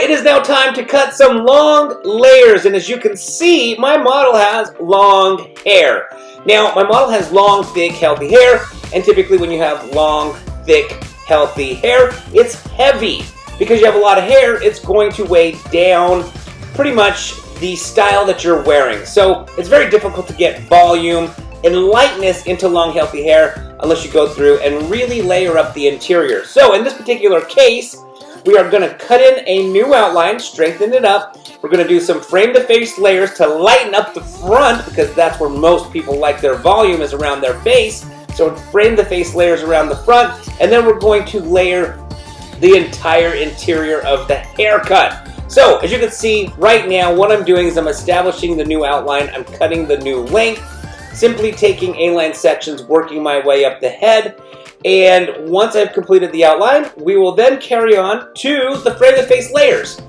it is now time to cut some long layers, and as you can see, my model has long hair. Now, my model has long, thick, healthy hair, and typically when you have long, thick, healthy hair, it's heavy. Because you have a lot of hair, it's going to weigh down pretty much the style that you're wearing. So it's very difficult to get volume and lightness into long, healthy hair unless you go through and really layer up the interior. So in this particular case, we are going to cut in a new outline, strengthen it up. We're going to do some frame-to-face layers to lighten up the front because that's where most people like their volume is around their face. So frame-to-face layers around the front, and then we're going to layer the entire interior of the haircut. So as you can see right now, what I'm doing is I'm establishing the new outline. I'm cutting the new length, simply taking A-line sections, working my way up the head. And once I've completed the outline, we will then carry on to the frame-to-face layers.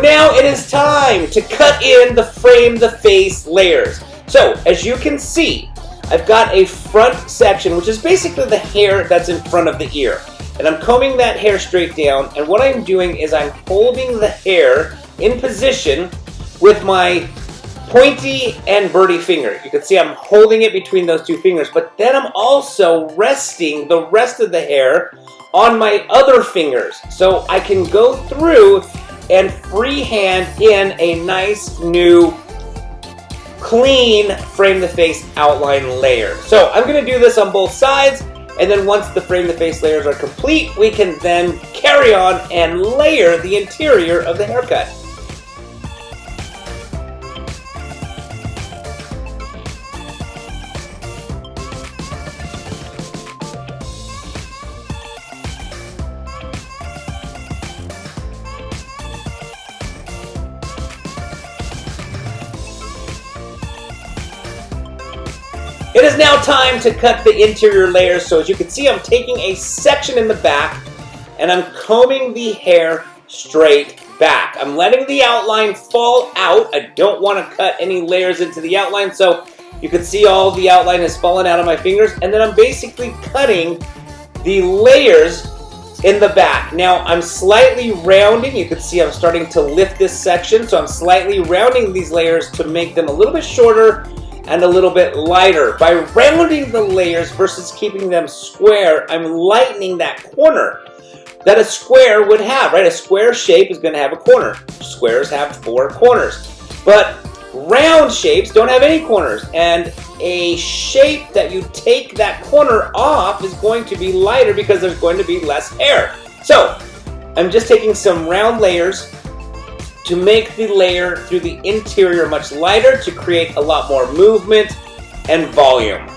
Now it is time to cut in the frame-to-face layers. So, as you can see, I've got a front section, which is basically the hair that's in front of the ear. And I'm combing that hair straight down, and what I'm doing is I'm holding the hair in position with my pointy and birdie finger. You can see I'm holding it between those two fingers, but then I'm also resting the rest of the hair on my other fingers. So I can go through and freehand in a nice new clean frame-to-face outline layer. So I'm going to do this on both sides, and then once the frame-to-face layers are complete, we can then carry on and layer the interior of the haircut. It is now time to cut the interior layers. So as you can see, I'm taking a section in the back and I'm combing the hair straight back. I'm letting the outline fall out. I don't want to cut any layers into the outline, so you can see all the outline has fallen out of my fingers, and then I'm basically cutting the layers in the back. Now I'm slightly rounding. You can see I'm starting to lift this section, so I'm slightly rounding these layers to make them a little bit shorter and a little bit lighter. By rounding the layers versus keeping them square, I'm lightening that corner that a square would have, right? A square shape is going to have a corner. Squares have 4 corners. But round shapes don't have any corners. And a shape that you take that corner off is going to be lighter because there's going to be less hair. So I'm just taking some round layers to make the layer through the interior much lighter to create a lot more movement and volume.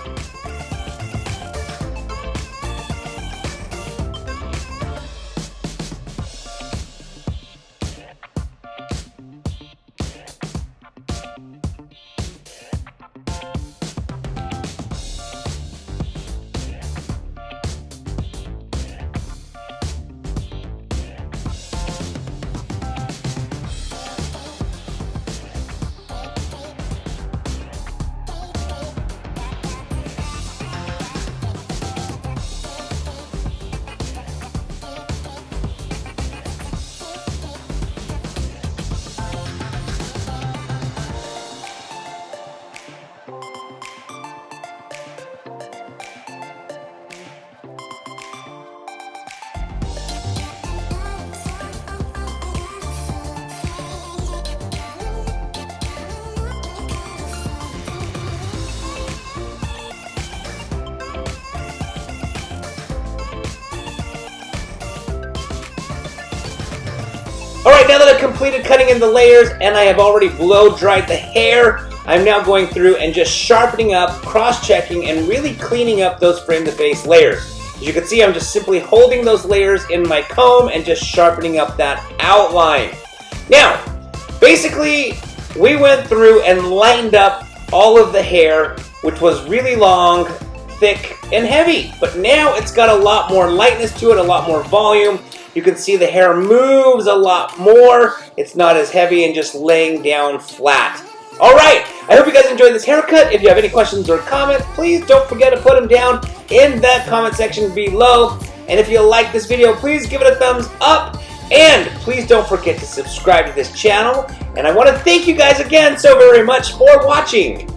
Alright, now that I've completed cutting in the layers and I have already blow dried the hair, I'm now going through and just sharpening up, cross-checking, and really cleaning up those frame-to-face layers. As you can see, I'm just simply holding those layers in my comb and just sharpening up that outline. Now, basically, we went through and lightened up all of the hair, which was really long, thick, and heavy. But now it's got a lot more lightness to it, a lot more volume. You can see the hair moves a lot more. It's not as heavy and just laying down flat. Alright, I hope you guys enjoyed this haircut. If you have any questions or comments, please don't forget to put them down in that comment section below. And if you like this video, please give it a thumbs up. And please don't forget to subscribe to this channel. And I want to thank you guys again so very much for watching.